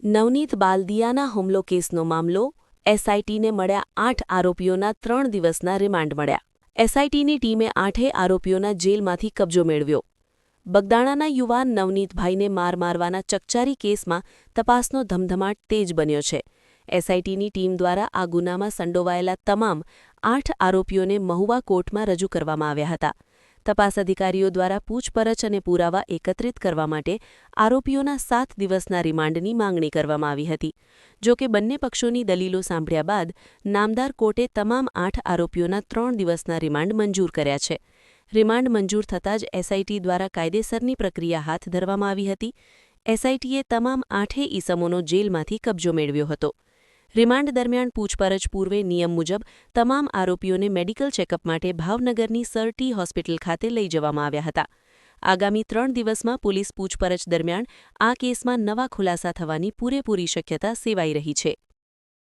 નવનીત બાલદિયાના હુમલો કેસનો મામલો એસઆઈટીને મળ્યા 8 આરોપીઓના 3 દિવસના રિમાન્ડ મળ્યા. એસઆઈટીની ટીમે 8 આરોપીઓના જેલમાંથી કબજો મેળવ્યો. બગદાણાના યુવાન નવનીતભાઈને મારવાના ચકચારી કેસમાં તપાસનો ધમધમાટ તેજ બન્યો છે. એસઆઈટીની ટીમ દ્વારા આ ગુનામાં સંડોવાયેલા તમામ 8 આરોપીઓને મહુવા કોર્ટમાં રજૂ કરવામાં આવ્યા હતા. તપાસ અધિકારીઓ દ્વારા પૂછપરછ અને પુરાવા એકત્રિત કરવા માટે આરોપીઓના 7 દિવસના રિમાન્ડની માંગણી કરવામાં આવી હતી. જો કે બંને પક્ષોની દલીલો સાંભળ્યા બાદ નામદાર કોર્ટે તમામ 8 આરોપીઓના 3 દિવસના રિમાન્ડ મંજૂર કર્યા છે. રિમાન્ડ મંજૂર થતાં જ એસઆઈટી દ્વારા કાયદેસરની પ્રક્રિયા હાથ ધરવામાં આવી હતી. એસઆઈટીએ તમામ 8 ઈસમોનો જેલમાંથી કબજો મેળવ્યો હતો. રિમાન્ડ દરમિયાન પૂછપરછ પૂર્વે નિયમ મુજબ તમામ આરોપીઓને મેડિકલ ચેકઅપ માટે ભાવનગરની સર ટી હોસ્પિટલ ખાતે લઈ જવામાં આવ્યા હતા. આગામી 3 દિવસમાં પોલીસ પૂછપરછ દરમિયાન આ કેસમાં નવા ખુલાસા થવાની પૂરેપૂરી શક્યતા સેવાઈ રહી છે.